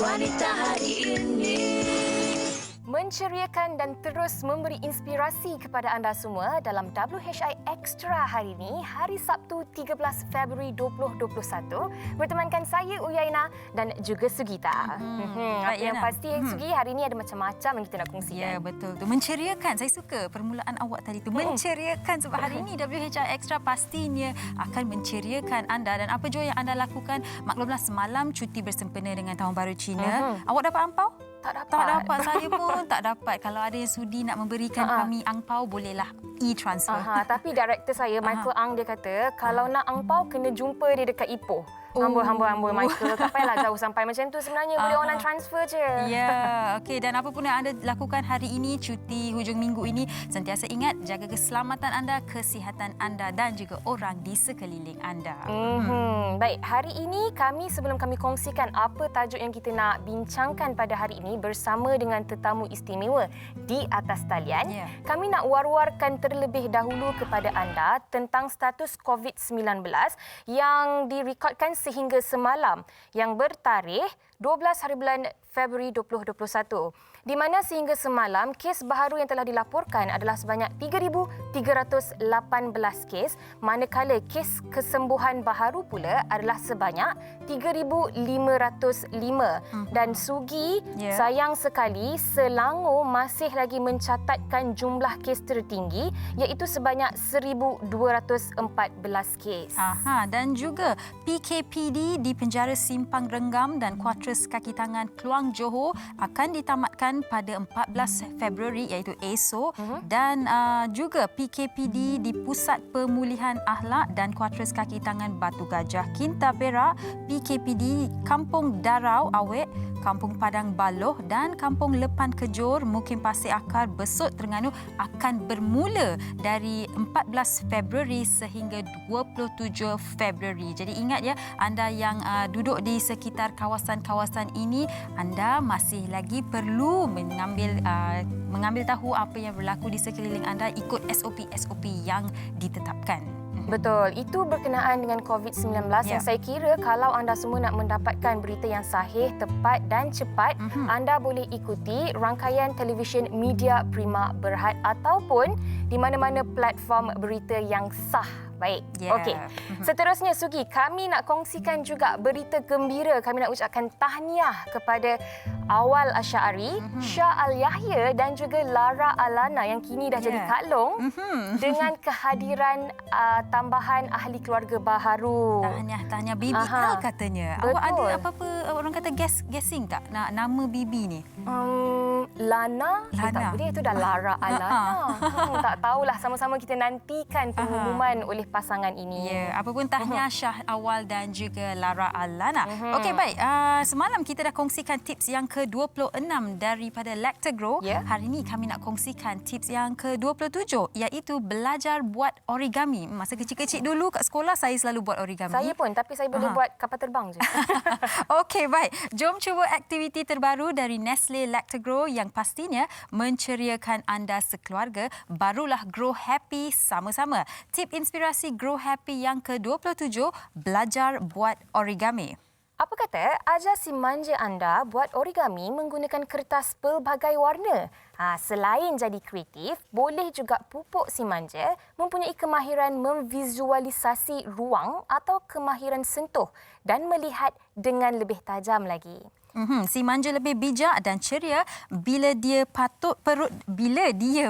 Wanita hari ini. Menceriakan dan terus memberi inspirasi kepada anda semua dalam WHI Extra hari ini, hari Sabtu 13 Februari 2021. Bertemankan saya Uyaina dan juga Sugita. Apa yang pasti Sugi, hari ini ada macam-macam yang kita nak kongsikan. Ya, betul tu. Menceriakan. Saya suka permulaan awak tadi tu. Menceriakan sebab hari ini WHI Extra pastinya akan menceriakan anda. Dan apa jua yang anda lakukan? Maklumlah semalam cuti bersempena dengan Tahun Baru Cina. Awak dapat ampau? Tak dapat. Tak dapat. Saya pun tak dapat. Kalau ada yang sudi nak memberikan kami angpau, bolehlah e-transfer. Tapi director saya, Michael Ang, dia kata kalau nak angpau kena jumpa dia dekat Ipoh. Hamba Michael. Tak payahlah jauh sampai macam tu sebenarnya. Boleh online transfer je. Ya, okey. Dan apa pun yang anda lakukan hari ini, cuti hujung minggu ini, sentiasa ingat jaga keselamatan anda, kesihatan anda dan juga orang di sekeliling anda. Baik, hari ini sebelum kami kongsikan apa tajuk yang kita nak bincangkan pada hari ini bersama dengan tetamu istimewa di atas talian, kami nak war-warkan terlebih dahulu kepada anda tentang status COVID-19 yang direkodkan sehingga semalam yang bertarikh 12 hari bulan Februari 2021. Di mana sehingga semalam kes baharu yang telah dilaporkan adalah sebanyak 3,318 kes, manakala kes kesembuhan baharu pula adalah sebanyak 3,505. Dan Sugi, sayang sekali Selangor masih lagi mencatatkan jumlah kes tertinggi iaitu sebanyak 1,214 kes. Dan juga PKPD di penjara Simpang Renggam dan Kuartus Kaki Tangan Kluang Johor akan ditamatkan pada 14 Februari iaitu esok, dan juga PKPD di Pusat Pemulihan Akhlak dan Kuartus Kaki Tangan Batu Gajah Kinta Perak, PKPD Kampung Darau Awet, Kampung Padang Baloh dan Kampung Lepan Kejor Mukim Pasir Akar Besut Terengganu akan bermula dari 14 Februari sehingga 27 Februari. Jadi ingat ya, anda yang duduk di sekitar kawasan-kawasan ini, anda masih lagi perlu mengambil tahu apa yang berlaku di sekeliling anda, ikut SOP yang ditetapkan. Betul, itu berkenaan dengan COVID-19 yang saya kira kalau anda semua nak mendapatkan berita yang sahih, tepat dan cepat, anda boleh ikuti rangkaian televisyen Media Prima Berhad ataupun di mana-mana platform berita yang sah. Baik. Okey. Seterusnya Sugi, kami nak kongsikan juga berita gembira. Kami nak ucapkan tahniah kepada Awal Asy'ari, Shah Al-Yahya dan juga Lara Alana yang kini dah jadi Kak Long dengan kehadiran tambahan ahli keluarga baharu. Tahniah Bibi Al katanya. Betul. Awak ada apa-apa orang kata guessing tak nama Bibi ni? Lana. Tak boleh, itu dah Lara Alana. Tak tahulah, sama-sama kita nantikan pengumuman oleh pasangan ini. Ya, apapun tahniah Shah Awal dan juga Lara Alana. Okey, baik. Semalam kita dah kongsikan tips yang ke-26 daripada Lactogro. Hari ini kami nak kongsikan tips yang ke-27 iaitu belajar buat origami. Masa kecil-kecil dulu kat sekolah saya selalu buat origami. Saya pun, tapi saya boleh buat kapal terbang je. Okey, baik. Jom cuba aktiviti terbaru dari Nestle Lactogro yang pastinya menceriakan anda sekeluarga. Barulah Grow Happy sama-sama. Tip inspirasi Grow Happy yang ke-27, belajar buat origami. Apa kata ajar si manja anda buat origami menggunakan kertas pelbagai warna. Selain jadi kreatif, boleh juga pupuk si manja mempunyai kemahiran memvisualisasi ruang atau kemahiran sentuh dan melihat dengan lebih tajam lagi. Si manja lebih bijak dan ceria bila dia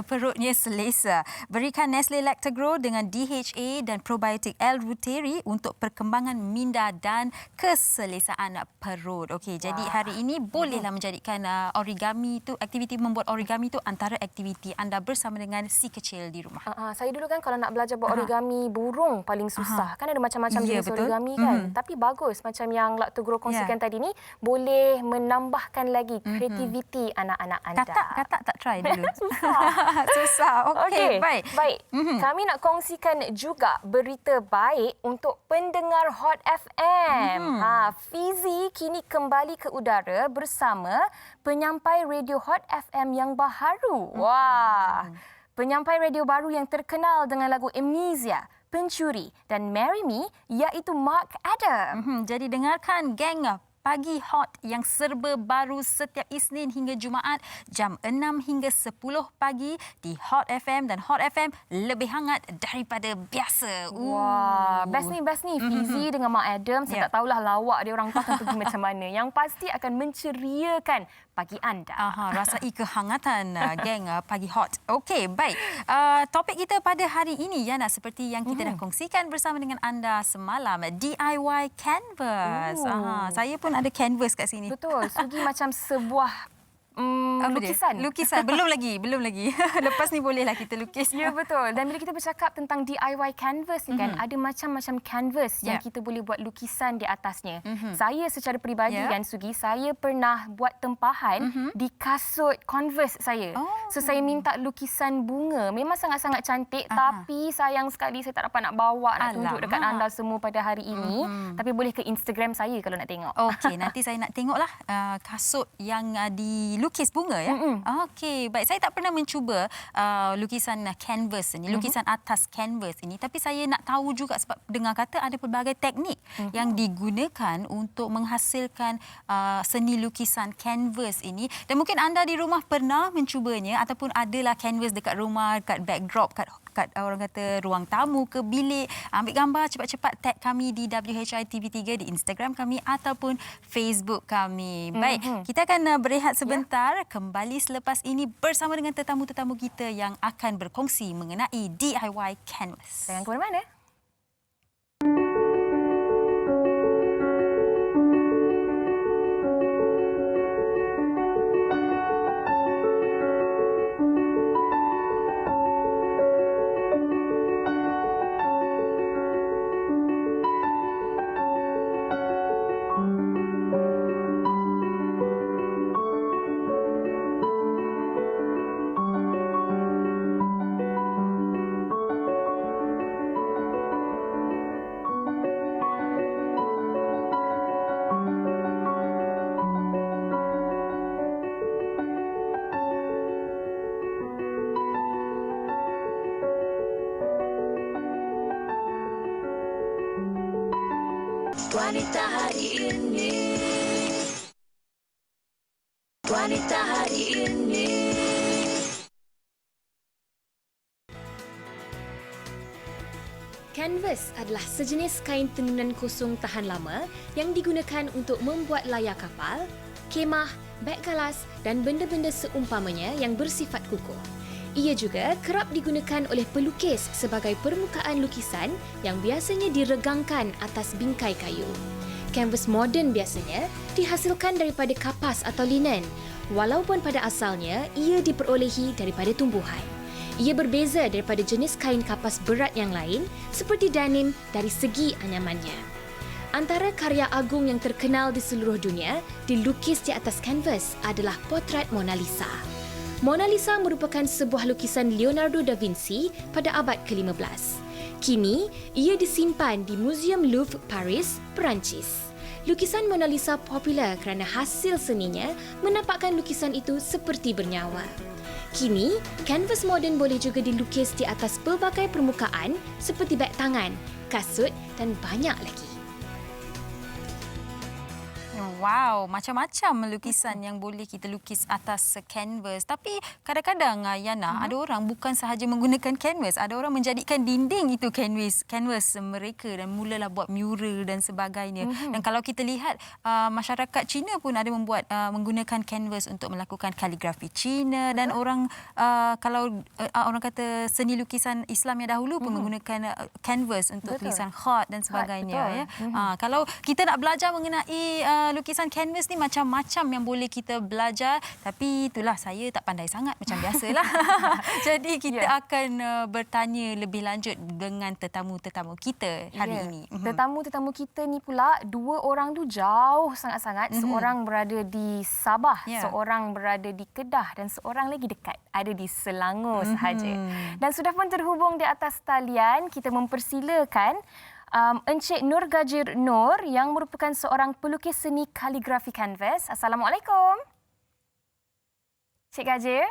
perutnya selesa. Berikan Nestle Lactogro dengan DHA dan probiotik L-Reuteri untuk perkembangan minda dan keselesaan perut. Okey, jadi hari ini bolehlah menjadikan origami tu, aktiviti membuat origami tu antara aktiviti anda bersama dengan si kecil di rumah. Saya dulu kan kalau nak belajar buat origami burung paling susah. Kan ada macam-macam jenis origami kan. Tapi bagus macam yang Lactogro kongsikan tadi ni, boleh menambahkan lagi kreativiti anak-anak anda. Katak tak try dulu. Susah. Okey, baik. Kami nak kongsikan juga berita baik untuk pendengar Hot FM. Fizi kini kembali ke udara bersama penyampai radio Hot FM yang baharu. Penyampai radio baru yang terkenal dengan lagu Amnesia, Pencuri dan Marry Me iaitu Mark Adam. Jadi dengarkan geng Pagi Hot yang serba baru setiap Isnin hingga Jumaat jam 6 hingga 10 pagi di Hot FM, dan Hot FM lebih hangat daripada biasa. Wah, best ni. Fizi dengan Mak Adam. Saya tak tahulah lawak dia orang tu akan pergi macam mana. Yang pasti akan menceriakan pagi anda. Rasai kehangatan geng Pagi Hot. Okey, baik. Topik kita pada hari ini, Yana, seperti yang kita dah kongsikan bersama dengan anda semalam, DIY canvas. Saya pun ada canvas kat sini. Betul. Sugi macam sebuah lukisan. Belum lagi. Lepas ni bolehlah kita lukis. Ya, betul. Dan bila kita bercakap tentang DIY canvas ni kan, ada macam-macam canvas yang kita boleh buat lukisan di atasnya. Saya secara peribadi kan, Sugi, saya pernah buat tempahan di kasut Converse saya. So saya minta lukisan bunga. Memang sangat-sangat cantik, tapi sayang sekali saya tak dapat nak bawa, nak tunjuk dekat anda semua pada hari ini. Tapi boleh ke Instagram saya kalau nak tengok. Okey, nanti saya nak tengoklah kasut yang dilukis bunga ya. Okey, baik. Saya tak pernah mencuba lukisan canvas ni, lukisan atas canvas ini, tapi saya nak tahu juga sebab dengar kata ada pelbagai teknik yang digunakan untuk menghasilkan seni lukisan canvas ini, dan mungkin anda di rumah pernah mencubanya ataupun adalah canvas dekat rumah, kat backdrop, kat orang kata ruang tamu ke bilik. Ambil gambar cepat-cepat, tag kami di WHI TV3 di Instagram kami ataupun Facebook kami. Baik, kita akan berehat sebentar, kembali selepas ini bersama dengan tetamu-tetamu kita yang akan berkongsi mengenai DIY canvas. Jangan ke mana-mana. Wanita hari ini. Wanita hari ini. Canvas adalah sejenis kain tenunan kosong tahan lama yang digunakan untuk membuat layar kapal, kemah, beg galas dan benda-benda seumpamanya yang bersifat kukuh. Ia juga kerap digunakan oleh pelukis sebagai permukaan lukisan yang biasanya diregangkan atas bingkai kayu. Kanvas moden biasanya dihasilkan daripada kapas atau linen, walaupun pada asalnya ia diperolehi daripada tumbuhan. Ia berbeza daripada jenis kain kapas berat yang lain seperti denim dari segi anyamannya. Antara karya agung yang terkenal di seluruh dunia dilukis di atas kanvas adalah potret Mona Lisa. Mona Lisa merupakan sebuah lukisan Leonardo da Vinci pada abad ke-15. Kini, ia disimpan di Museum Louvre, Paris, Perancis. Lukisan Mona Lisa popular kerana hasil seninya menampakkan lukisan itu seperti bernyawa. Kini, kanvas moden boleh juga dilukis di atas pelbagai permukaan seperti beg tangan, kasut dan banyak lagi. Wow, macam-macam lukisan yang boleh kita lukis atas kanvas. Tapi kadang-kadang, Yana, ada orang bukan sahaja menggunakan kanvas, ada orang menjadikan dinding itu kanvas mereka dan mulalah buat mural dan sebagainya. Dan kalau kita lihat, masyarakat Cina pun ada menggunakan kanvas untuk melakukan kaligrafi Cina, dan orang orang kata seni lukisan Islam yang dahulu pun menggunakan kanvas untuk tulisan khat dan sebagainya. Kalau kita nak belajar mengenai lukisan kanvas ni, macam-macam yang boleh kita belajar, tapi itulah saya tak pandai sangat macam biasalah. Jadi kita akan bertanya lebih lanjut dengan tetamu-tetamu kita hari ini. Tetamu-tetamu kita ni pula, dua orang tu jauh sangat-sangat. Seorang berada di Sabah, seorang berada di Kedah dan seorang lagi dekat ada di Selangor sahaja. Dan sudah pun terhubung di atas talian, kita mempersilakan Encik Nur Gajir Nur yang merupakan seorang pelukis seni kaligrafi kanvas. Assalamualaikum. Cik Gajir?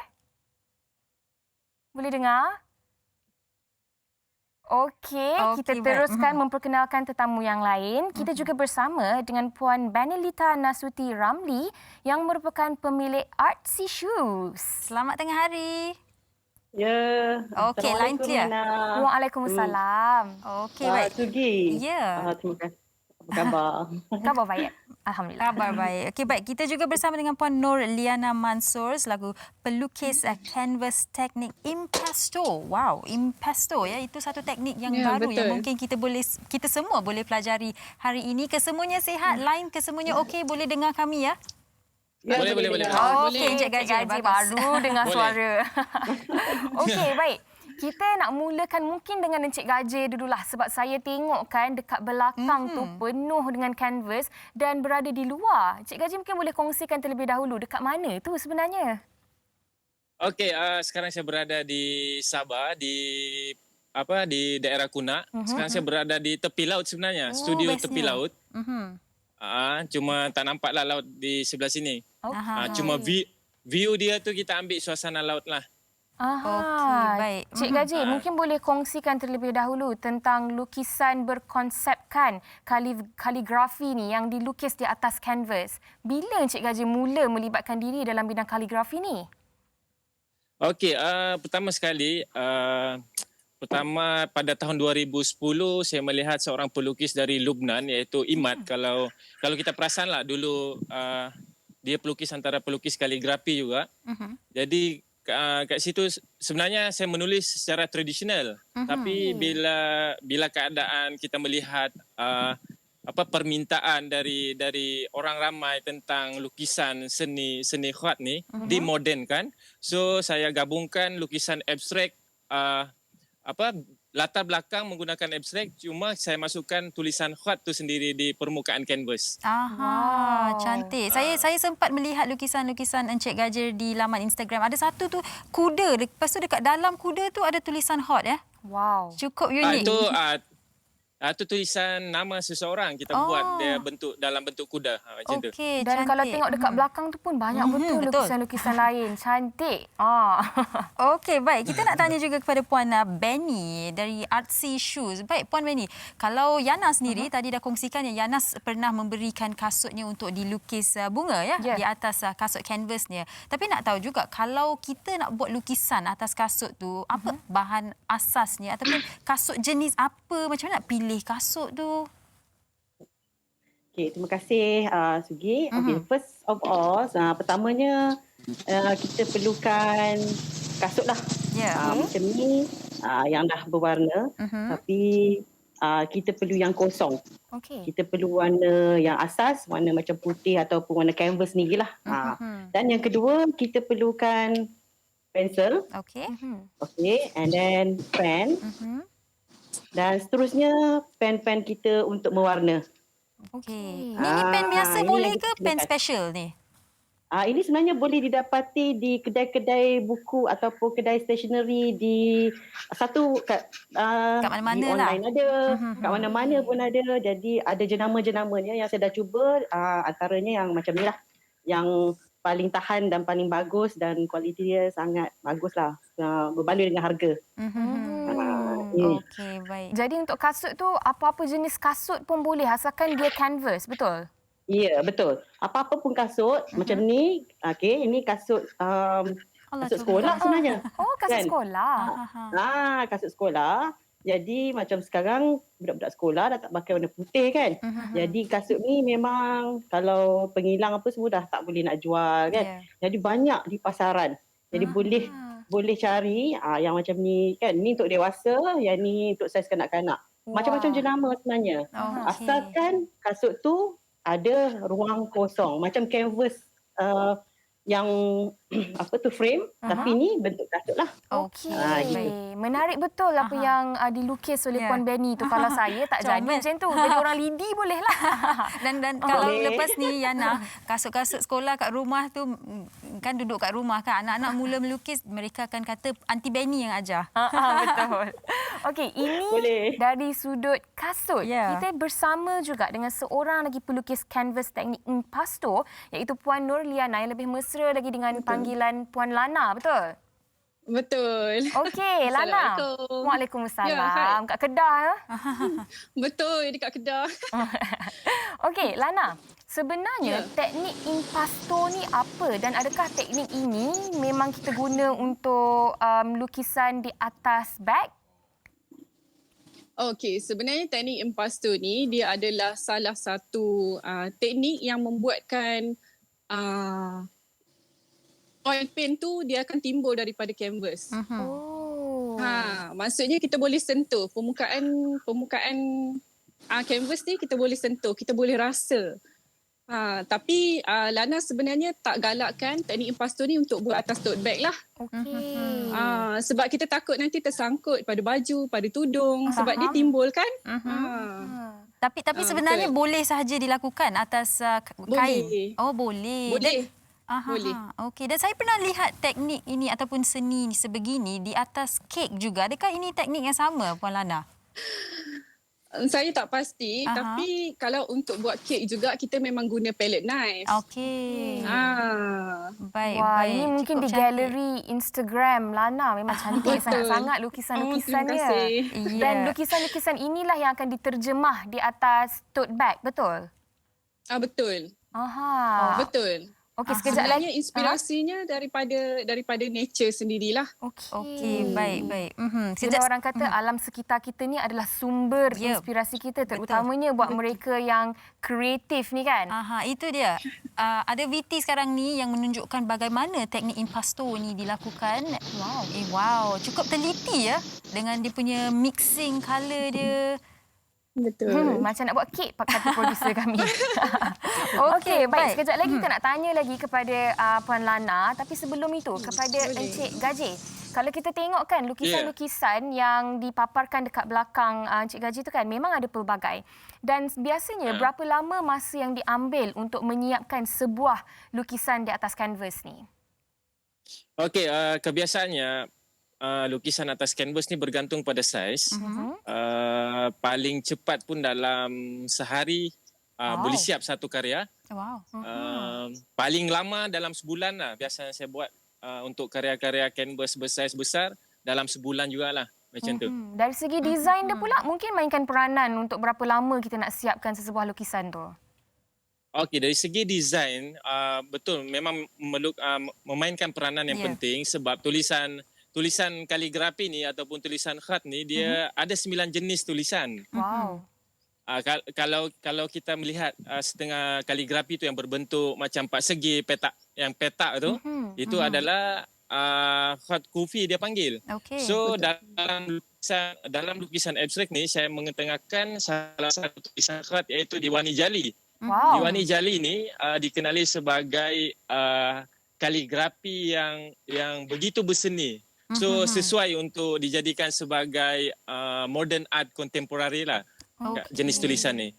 Boleh dengar? Okey, kita Okey, baik. teruskan memperkenalkan tetamu yang lain. Kita juga bersama dengan Puan Benelita Nasuti Ramli yang merupakan pemilik Artsy Shoes. Selamat tengah hari. Ya. Okey, line Assalamualaikum, clear. Nana. Waalaikumsalam. Okey, baik. Sugi. Ya. Terima kasih. Apa khabar? Khabar baik. Alhamdulillah. Khabar baik. Okey, baik. Kita juga bersama dengan Puan Nur Liana Mansur selaku pelukis kanvas teknik impasto. Wow, impasto ya. Itu satu teknik yang baru betul. yang mungkin kita semua boleh pelajari hari ini. Kesemuanya sihat, line kesemuanya okey, boleh dengar kami ya? Ya, Boleh. Okey, Encik Gajah. Gaji Bagus. baru dengar Boleh. suara. Okey, baik. Kita nak mulakan mungkin dengan Encik Gajah dululah sebab saya tengok kan dekat belakang tu penuh dengan kanvas dan berada di luar. Encik Gajah mungkin boleh kongsikan terlebih dahulu dekat mana tu sebenarnya? Okey, sekarang saya berada di Sabah di daerah Kunak. Sekarang saya berada di tepi laut sebenarnya, studio bestnya. tepi laut. Mhm. Cuma tak nampaklah laut di sebelah sini. Aha. Cuma view dia tu kita ambil suasana laut lah. Okey, baik. Cik Gaji, mungkin boleh kongsikan terlebih dahulu tentang lukisan berkonsepkan kaligrafi ni yang dilukis di atas kanvas. Bila Cik Gaji mula melibatkan diri dalam bidang kaligrafi ni? Okey, pertama sekali, pada tahun 2010 saya melihat seorang pelukis dari Lubnan iaitu Imad. Kalau kita perasanlah dulu dia pelukis antara pelukis kaligrafi juga. Jadi kat situ sebenarnya saya menulis secara tradisional, tapi bila keadaan kita melihat permintaan dari orang ramai tentang lukisan seni khat ni dimodernkan, so saya gabungkan lukisan abstrak, latar belakang menggunakan abstrak, cuma saya masukkan tulisan khat tu sendiri di permukaan kanvas. Aha, cantik. Saya sempat melihat lukisan-lukisan Encik Gajer di laman Instagram. Ada satu tu kuda, lepas tu dekat dalam kuda tu ada tulisan hot ya. Wow. Cukup unik. Itu tulisan nama seseorang kita buat dia dalam bentuk kuda macam tu. Okey, Dan cantik. kalau tengok dekat belakang tu pun banyak betul betul. lukisan-lukisan lain. Cantik. Okey, baik. Kita nak tanya juga kepada Puan Benny dari Artsy Shoes. Baik, Puan Benny. Kalau Yana sendiri tadi dah kongsikan yang Yana pernah memberikan kasutnya untuk dilukis bunga ya di atas kasut kanvasnya. Tapi nak tahu juga kalau kita nak buat lukisan atas kasut tu, apa bahan asasnya ataupun kasut jenis apa, macam mana nak pilih kasut tu? Okey, terima kasih Sugi. Okay, first of all, pertamanya kita perlukan kasut lah. Macam ni yang dah berwarna, tapi kita perlu yang kosong. Kita perlu warna yang asas, warna macam putih ataupun warna kanvas ni lah. Dan yang kedua, kita perlukan pensel. Okey. Okey, and then pen. Dan seterusnya pen-pen kita untuk mewarna. Okey. Ni pen biasa ini boleh yang ke kita pen gunakan. special ni? Ini sebenarnya boleh didapati di kedai-kedai buku ataupun kedai stationery di kat mana-mana di lah. online ada, kat mana-mana pun ada. Jadi ada jenama-jenamanya yang saya dah cuba, antaranya yang macam ni lah, yang paling tahan dan paling bagus dan kualiti dia sangat bagus lah, berbanding dengan harga. Okey, baik. Jadi untuk kasut tu, apa-apa jenis kasut pun boleh asalkan dia kanvas, betul? Ya, betul. Apa-apa pun kasut macam ni. Okey, ini kasut kasut sekolah sebenarnya. Oh, kasut Kan? sekolah. Kasut sekolah. Jadi macam sekarang budak-budak sekolah dah tak pakai warna putih kan. Jadi kasut ni memang kalau pengilang apa semua dah tak boleh nak jual kan. Jadi banyak di pasaran. Jadi boleh cari yang macam ni kan. Ni untuk dewasa, yang ni untuk saiz kanak-kanak. Macam-macam jenama sebenarnya. Asalkan kasut tu ada ruang kosong. Macam kanvas yang frame, tapi ni bentuk kasut lah. Okey. Gitu. Menarik betul apa yang dilukis oleh Puan Benny tu. Kalau saya tak jadi Comel. macam tu. Jadi orang lidi boleh lah. Dan kalau lepas ni Yana, kasut-kasut sekolah kat rumah tu kan duduk kat rumah kan, anak-anak mula melukis, mereka akan kata Aunty Benny yang ajar. Betul. Okey, ini Boleh. dari sudut kasut. Ya. Kita bersama juga dengan seorang lagi pelukis kanvas teknik impasto iaitu Puan Nur Liana yang lebih mesra lagi dengan panggilan Puan Lana, betul? Betul. Okey, Lana. Assalamualaikum. Waalaikumsalam. Ya, hai. Kat Kedah ya. Betul, dekat Kedah. Okey, Lana. Sebenarnya Ya. teknik impasto ni apa dan adakah teknik ini memang kita guna untuk lukisan di atas beg? Okey, sebenarnya teknik impasto ni dia adalah salah satu teknik yang membuatkan oil paint tu dia akan timbul daripada kanvas. Oh. Maksudnya kita boleh sentuh permukaan kanvas ni, kita boleh sentuh, kita boleh rasa. Tapi Lana sebenarnya tak galakkan teknik impasto ni untuk buat atas tote bag lah. Okey. Sebab kita takut nanti tersangkut pada baju, pada tudung, sebab dia timbul kan. Tapi sebenarnya betul. boleh sahaja dilakukan atas kain. Oh, boleh. Boleh. Boleh. Okey, dan saya pernah lihat teknik ini ataupun seni sebegini di atas kek juga. Adakah ini teknik yang sama, Puan Lana? Saya tak pasti, tapi kalau untuk buat kek juga kita memang guna palette knife. Okey. Baik, Wah, baik. ini mungkin Cukup di cantik. galeri Instagram Lana. Memang cantik sangat-sangat lukisan-lukisannya. terima kasih. Dan Ya. lukisan-lukisan inilah yang akan diterjemah di atas tote bag, betul? Betul. Okey, Betul. sekejap lagi. Sebenarnya inspirasinya daripada nature sendirilah. Okey, baik. Bila orang kata alam sekitar kita ni adalah sumber inspirasi kita, terutamanya buat mereka yang kreatif ni kan. Itu dia. Ada VT sekarang ni yang menunjukkan bagaimana teknik impasto ni dilakukan. Wow. Cukup teliti ya dengan dia punya mixing colour dia. Betul. Macam nak buat kek, kata producer kami. Okey, baik. Sekejap lagi kita nak tanya lagi kepada Puan Lana. Tapi sebelum itu, kepada Encik Gajir. Kalau kita tengok kan lukisan-lukisan yang dipaparkan dekat belakang Encik Gajir tu kan memang ada pelbagai. Dan biasanya berapa lama masa yang diambil untuk menyiapkan sebuah lukisan di atas kanvas ni? Okey, kebiasaannya lukisan atas kanvas ni bergantung pada saiz. Paling cepat pun dalam sehari boleh siap satu karya. Wow. Paling lama dalam sebulan lah. Biasanya saya buat untuk karya-karya kanvas bersaiz besar dalam sebulan jugalah. Macam tu. Dari segi desain dia pula mungkin mainkan peranan untuk berapa lama kita nak siapkan sesebuah lukisan tu? Okey, dari segi desain, betul memang memainkan peranan yang penting sebab tulisan kaligrafi ni ataupun tulisan khat ni dia ada 9 jenis tulisan. Wow. Kalau kita melihat setengah kaligrafi tu yang berbentuk macam empat segi petak tu, itu adalah khat kufi dia panggil. Okey. So dalam lukisan abstrak ni saya mengetengahkan salah satu tulisan khat iaitu Diwani Jali. Wow. Diwani Jali ni dikenali sebagai kaligrafi yang begitu berseni. So sesuai untuk dijadikan sebagai modern art contemporary lah jenis tulisan ni.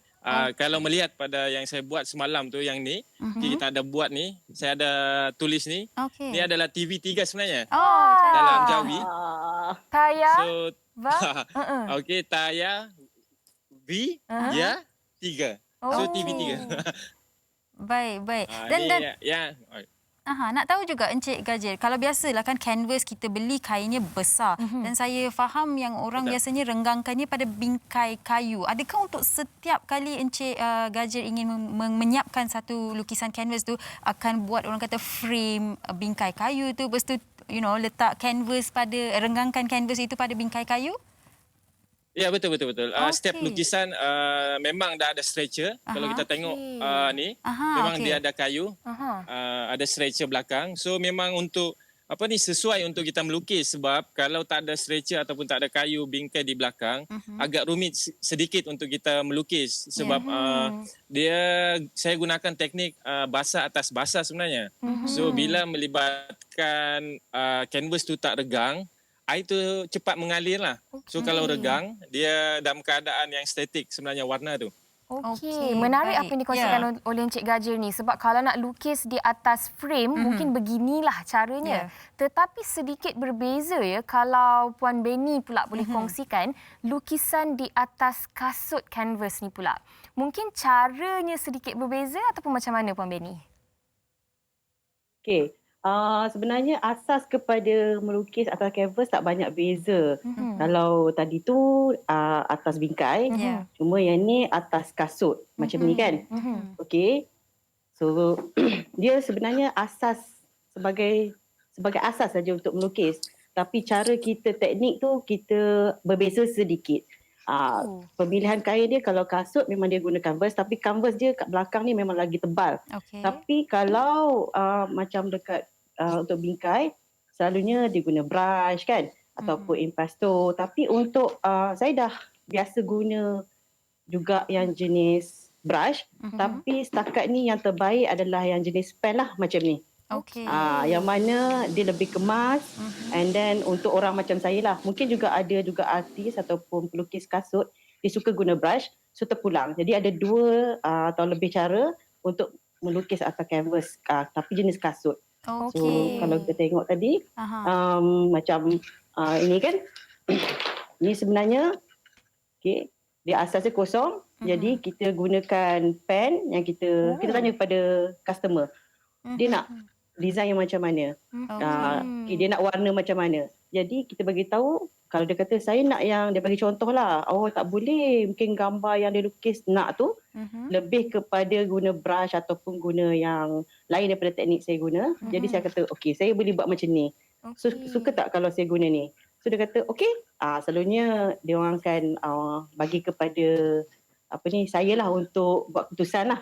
Kalau melihat pada yang saya buat semalam tu yang ni, kita ada buat ni, saya ada tulis ni. Ni adalah TV3 sebenarnya. Dalam Jawi. Taya. So okey, Taya V ya 3. So TV3. Baik. Dan nak tahu juga Encik Gajir, kalau biasalah kan kanvas kita beli kainnya besar dan saya faham yang orang biasanya renggangkannya pada bingkai kayu. Adakah untuk setiap kali Encik Gajir ingin menyiapkan satu lukisan kanvas tu akan buat orang kata frame bingkai kayu tu, lepas tu letak kanvas renggangkan kanvas itu pada bingkai kayu? Ya, betul. Setiap lukisan memang dah ada stretcher. Kalau kita tengok ni, memang dia ada kayu, ada stretcher belakang. So memang untuk sesuai untuk kita melukis sebab kalau tak ada stretcher ataupun tak ada kayu bingkai di belakang, agak rumit sedikit untuk kita melukis sebab saya gunakan teknik basah atas basah sebenarnya. So bila melibatkan kanvas tu tak regang, air tu cepat mengalir lah. So kalau regang, dia dalam keadaan yang statik sebenarnya warna tu. Okey, menarik apa yang dikongsikan oleh Encik Gajir ni. Sebab kalau nak lukis di atas frame, mungkin beginilah caranya. Tetapi sedikit berbeza ya kalau Puan Benny pula boleh kongsikan lukisan di atas kasut kanvas ni pula. Mungkin caranya sedikit berbeza ataupun macam mana Puan Benny? Okey, Sebenarnya asas kepada melukis atas kanvas tak banyak beza. Kalau tadi tu atas bingkai, cuma yang ni atas kasut macam ni kan. Okey. So dia sebenarnya asas sebagai asas saja untuk melukis. Tapi cara kita teknik tu kita berbeza sedikit. Pemilihan kain dia kalau kasut memang dia guna kanvas, tapi kanvas dia kat belakang ni memang lagi tebal. Tapi kalau macam dekat untuk bingkai, selalunya dia guna brush kan ataupun impasto. Tapi untuk saya dah biasa guna juga yang jenis brush, tapi setakat ni yang terbaik adalah yang jenis pen lah macam ni. Yang mana dia lebih kemas, and then untuk orang macam saya lah, mungkin juga ada juga artis ataupun pelukis kasut dia suka guna brush, so terpulang. Jadi ada 2 atau lebih cara untuk melukis atas kanvas, tapi jenis kasut. So kalau kita tengok tadi macam ini kan, ini sebenarnya dia asasnya kosong. Jadi kita gunakan pen yang kita tanya kepada customer, dia nak design yang macam mana, dia nak warna macam mana. Jadi kita bagi tahu, kalau dia kata saya nak yang, dia bagi contoh lah, tak boleh, mungkin gambar yang dia lukis nak tu lebih kepada guna brush ataupun guna yang lain daripada teknik saya guna. Jadi saya kata okey, saya boleh buat macam ni. So, suka tak kalau saya guna ni? So dia kata okey. Selalunya dia orang akan bagi kepada saya lah untuk buat keputusan lah.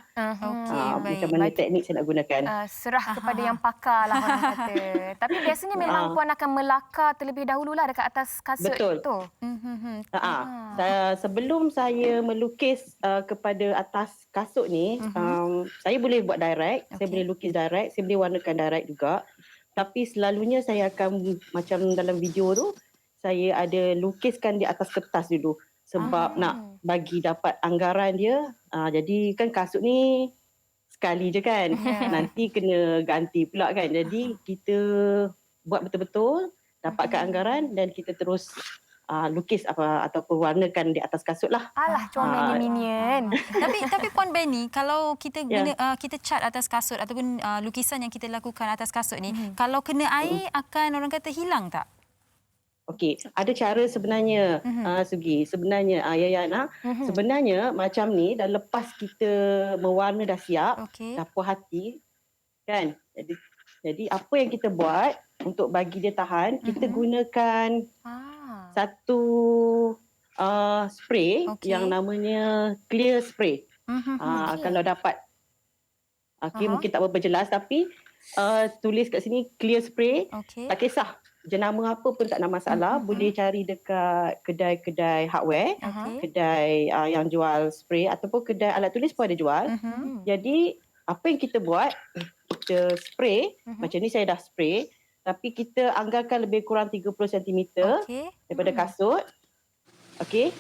Macam mana teknik saya nak gunakan. Serah kepada yang pakar lah orang kata. Tapi biasanya memang puan akan melakar terlebih dahulu lah dekat atas kasut tu. Sebelum saya melukis kepada atas kasut ni, saya boleh buat direct, saya boleh lukis direct, saya boleh warnakan direct juga. Tapi selalunya saya akan macam dalam video tu, saya ada lukiskan di atas kertas dulu. Sebab nak bagi dapat anggaran dia. Jadi kan kasut ni sekali je kan. Nanti kena ganti pula kan. Jadi kita buat betul-betul, dapatkan anggaran dan kita terus lukis ataupun warnakan di atas kasut lah. Alah, comel minion. Tapi Puan Benny, kalau kita guna kita cat atas kasut ataupun lukisan yang kita lakukan atas kasut ni, kalau kena air akan orang kata hilang tak? Okey, ada cara sebenarnya, Sugi. Sebenarnya, Yayan, sebenarnya macam ni, dah lepas kita mewarna dah siap, dah puas hati, kan? Jadi apa yang kita buat untuk bagi dia tahan, kita gunakan satu spray yang namanya clear spray. Kalau dapat, mungkin tak berapa jelas, tapi tulis kat sini clear spray, tak kisah. Jenama apa pun tak ada masalah. Boleh cari dekat kedai-kedai hardware, kedai yang jual spray ataupun kedai alat tulis pun ada jual. Jadi apa yang kita buat, kita spray, macam ni saya dah spray, tapi kita anggarkan lebih kurang 30 cm daripada kasut.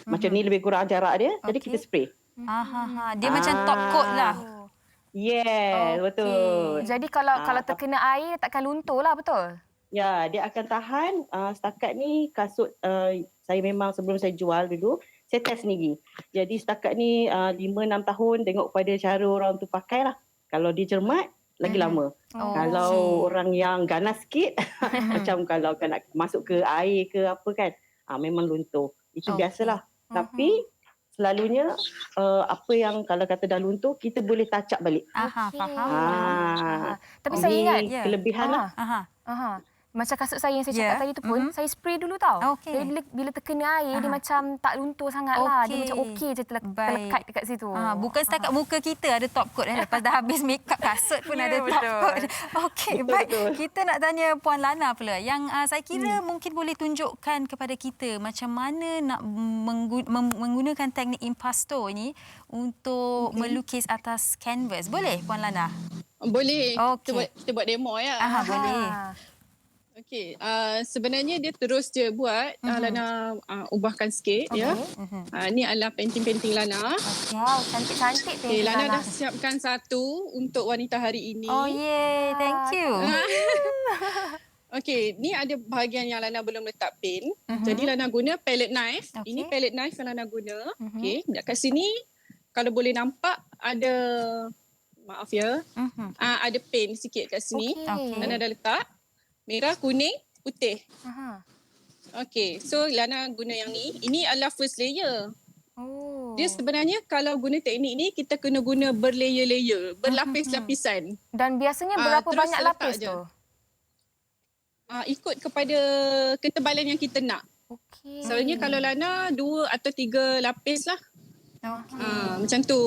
Macam ni lebih kurang jarak dia, jadi kita spray. Dia macam top coat lah. Yes, betul. Jadi kalau terkena air takkan luntur lah, betul? Ya, dia akan tahan. Setakat ni kasut saya memang sebelum saya jual dulu, saya test sendiri. Jadi setakat ni 5-6 tahun tengok pada cara orang tu pakai lah. Kalau dia cermat, lagi lama. Kalau orang yang ganas sikit, macam kalau nak masuk ke air ke apa kan, memang luntur. Itu biasalah. Tapi selalunya apa yang kalau kata dah luntur, kita boleh touch up balik. Faham. Tapi saya ingat kelebihan lah. Macam kasut saya yang saya cakap tadi tu pun, saya spray dulu tau. Jadi bila terkena air, dia macam tak luntur sangat lah. Dia macam okey je terlekat dekat situ. Bukan setakat muka kita ada top coat. Lepas dah habis make up, kasut pun ada top coat. Okey, baik. Kita nak tanya Puan Lana pula. Yang saya kira mungkin boleh tunjukkan kepada kita macam mana nak menggunakan teknik impasto ini untuk melukis atas kanvas. Boleh Puan Lana? Boleh. Kita buat demo ya. Boleh. Okey, sebenarnya dia terus je buat. Lana ubahkan sikit ya. Ni adalah painting-painting Lana. Wow, cantik-cantik painting Lana dah siapkan satu untuk wanita hari ini. Oh yeah, thank you. Okey, ni ada bahagian yang Lana belum letak pin. Jadi Lana guna palette knife. Ini palette knife yang Lana guna. Okey, dekat sini kalau boleh nampak ada Maaf ya. Ada pen sikit kat sini. Okey. Lana dah letak. Merah, kuning, putih. Aha. Okey, so Lana guna yang ni. Ini adalah first layer. Oh. Dia sebenarnya kalau guna teknik ni, kita kena guna berlayer-layer, berlapis-lapisan. Dan biasanya berapa terus banyak letak lapis je. tu? Ikut kepada ketebalan yang kita nak. Okey. Selalunya kalau Lana 2 atau 3 lapis lah. Okey. Macam tu.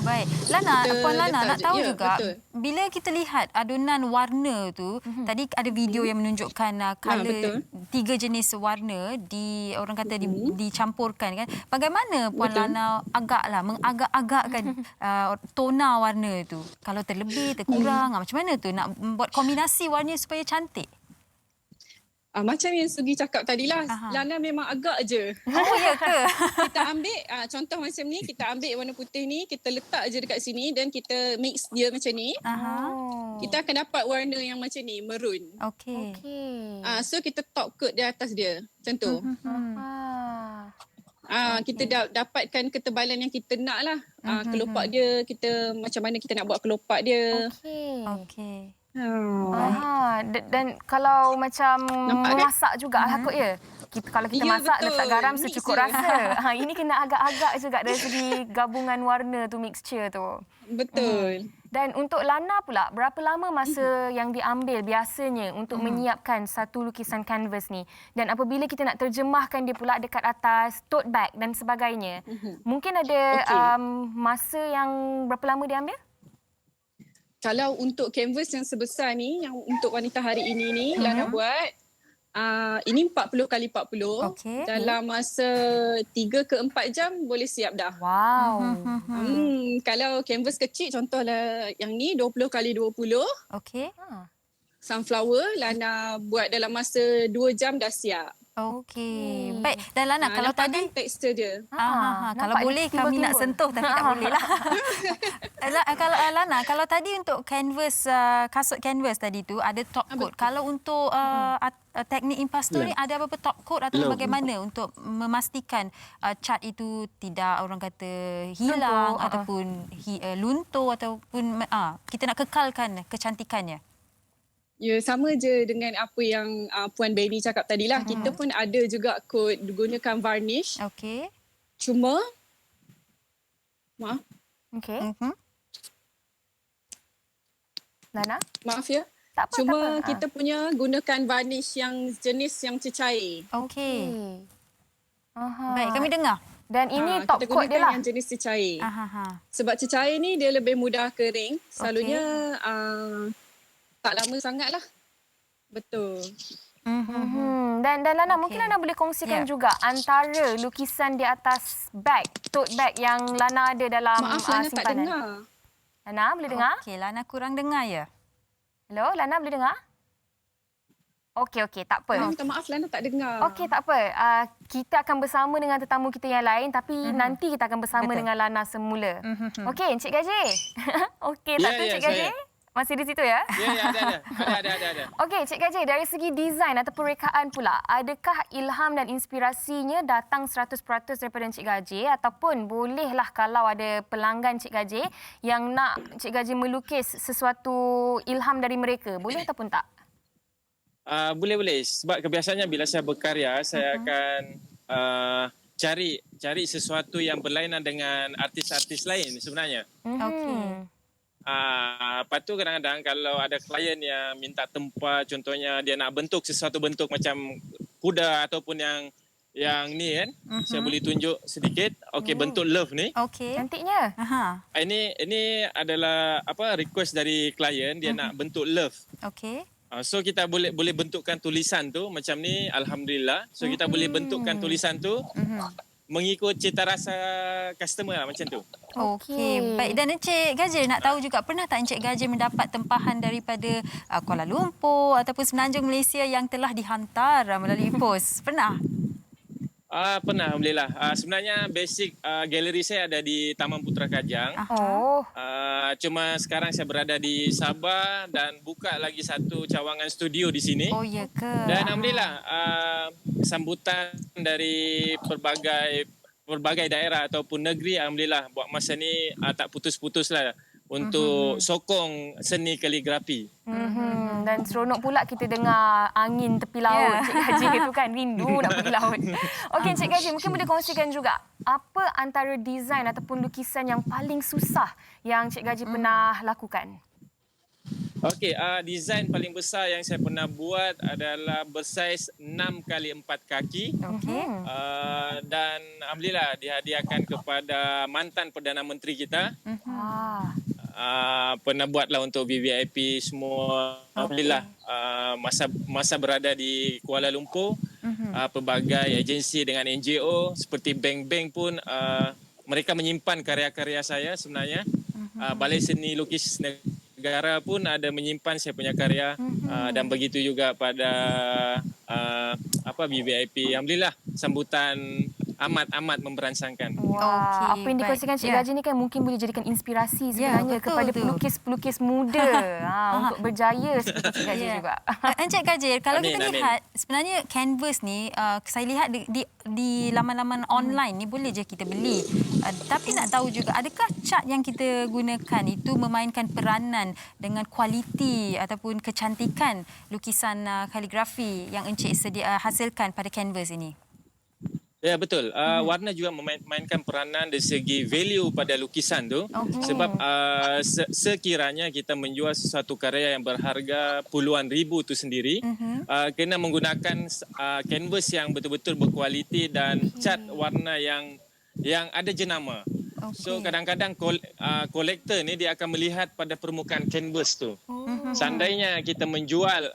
Baik. Lana, Kita Puan Lana letak nak je. tahu Ya, juga betul. bila kita lihat adunan warna tu, tadi ada video yang menunjukkan betul. colour 3 jenis warna orang kata dicampurkan kan. Bagaimana Puan Betul. Lana mengagak-agakkan tona warna tu? Kalau terlebih, terkurang, macam mana tu nak buat kombinasi warna supaya cantik? Macam yang Sugi cakap tadilah, Aha. Lana memang agak je. Oh, ya ke? Kita ambil, contoh macam ni, kita ambil warna putih ni, kita letak je dekat sini dan kita mix dia macam ni. Aha. Kita akan dapat warna yang macam ni, maroon. Okey. Okey. So kita top coat di atas dia, macam tu. Kita dapatkan ketebalan yang kita nak lah. Kelopak dia, kita macam mana kita nak buat kelopak dia. Okey. Okey. Dan kalau macam Nampak kan? memasak juga kot ya. Kalau kita Ya, masak betul. letak garam Mix secukup je. rasa. Ini kena agak-agak juga dari segi gabungan warna tu, mixture tu. Betul. Dan untuk Lana pula, berapa lama masa yang diambil biasanya untuk menyiapkan satu lukisan kanvas ni? Dan apabila kita nak terjemahkan dia pula dekat atas tote bag dan sebagainya, mungkin ada masa yang berapa lama diambil? Kalau untuk canvas yang sebesar ni, yang untuk wanita hari ini ni, Lana buat, ini 40 kali 40. Okey. Dalam masa 3 ke 4 jam boleh siap dah. Wow. Kalau canvas kecil, contohlah yang ni 20 kali 20. Okey. Sunflower, Lana buat dalam masa 2 jam dah siap. Okey. Baik. Dan Lana, kalau nampak tadi kan tekstur dia. kalau nampak boleh dia kami nak timbul-timbul. sentuh tapi tak boleh lah. Kalau Lana, kalau tadi untuk canvas kasut canvas tadi tu ada top coat. Kalau untuk teknik impas tu ni ada apa-apa top coat atau bagaimana untuk memastikan cat itu tidak orang kata hilang ataupun luntur ataupun kita nak kekalkan kecantikannya. Ya, sama je dengan apa yang Puan Benny cakap tadilah. Kita pun ada juga kod gunakan varnish. Okey. Cuma, Okey. Lana? maaf ya. Tak apa, Cuma tak apa. kita punya gunakan varnish yang jenis yang cecair. Okey. Aha. Baik, kami dengar. Dan ini top kita coat dia gunakan lah. yang jenis cecair. Aha. Sebab cecair ni dia lebih mudah kering. Selalunya tak lama sangat lah. Betul. Dan Lana, mungkin Lana boleh kongsikan juga antara lukisan di atas bag, tote bag yang Lana ada dalam Maaf, Lana tak simpanan. dengar. Lana, boleh dengar? Okey, Lana kurang dengar ya. Hello, Lana boleh dengar? Okey, tak apa. Minta maaf, Lana tak dengar. Okey, tak apa. Kita akan bersama dengan tetamu kita yang lain tapi nanti kita akan bersama dengan Lana semula. Okey, Encik Gaji. Okey, tak Ya, tu ya, Encik Gaji? saya. Masih di situ ya? Ya, ada. Okey, Cik Gaji, dari segi desain ataupun rekaan pula, adakah ilham dan inspirasinya datang 100% daripada Cik Gaji ataupun bolehlah kalau ada pelanggan Cik Gaji yang nak Cik Gaji melukis sesuatu ilham dari mereka, boleh ataupun tak? Boleh. Sebab kebiasaannya bila saya berkarya, saya akan cari sesuatu yang berlainan dengan artis-artis lain sebenarnya. Okey. Lepas tu kadang-kadang kalau ada klien yang minta tempat, contohnya dia nak bentuk sesuatu bentuk macam kuda ataupun yang ni kan, saya boleh tunjuk sedikit. Okey, bentuk love ni. Okey. Cantiknya. Aha. Ini adalah request dari klien, dia nak bentuk love. Okey. So kita boleh bentukkan tulisan tu macam ni, alhamdulillah. So kita boleh bentukkan tulisan tu mengikut cita rasa customer lah, macam tu. Okey. Baik, dan Encik Gaji nak tahu juga, pernah tak Encik Gaji mendapat tempahan daripada Kuala Lumpur ataupun Semenanjung Malaysia yang telah dihantar melalui pos? Pernah? Pernah, alhamdulillah. Sebenarnya basic galeri saya ada di Taman Putra Kajang. Oh. Cuma sekarang saya berada di Sabah dan buka lagi satu cawangan studio di sini. Oh, ya ke? Dan alhamdulillah sambutan dari berbagai daerah ataupun negeri, alhamdulillah buat masa ni tak putus-putus lah untuk sokong seni kaligrafi. Dan seronok pula kita dengar angin tepi laut. Cik Gaji itu kan rindu nak pergi laut. Okey Cik Gaji, mungkin boleh kongsikan juga apa antara desain ataupun lukisan yang paling susah yang Cik Gaji pernah lakukan? Okey, desain paling besar yang saya pernah buat adalah bersaiz 6 kali 4 kaki. Okey. Dan alhamdulillah dihadiahkan kepada mantan Perdana Menteri kita. Pernah buatlah untuk VVIP semua. Alhamdulillah masa berada di Kuala Lumpur, pelbagai agensi dengan NGO seperti bank-bank pun mereka menyimpan karya-karya saya sebenarnya. Balai Seni Lukis Negara pun ada menyimpan saya punya karya, dan begitu juga pada VVIP. Alhamdulillah sambutan amat memberansangkan. Wah, apa yang dikongsikan Cik Gaji ni kan mungkin boleh jadikan inspirasi sebenarnya kepada pelukis-pelukis muda untuk berjaya seperti Cik Gaji juga. Encik Gaji, kalau Amin, kita lihat sebenarnya canvas ni saya lihat di laman-laman online ni boleh je kita beli. Tapi nak tahu juga adakah cat yang kita gunakan itu memainkan peranan dengan kualiti ataupun kecantikan lukisan kaligrafi yang Encik hasilkan pada canvas ini? Ya betul. Warna juga memainkan peranan dari segi value pada lukisan tu. Sebab sekiranya kita menjual sesuatu karya yang berharga puluhan ribu tu sendiri, kena menggunakan canvas yang betul-betul berkualiti dan cat warna yang ada jenama. So kadang-kadang kolektor ni dia akan melihat pada permukaan canvas tu. Seandainya kita menjual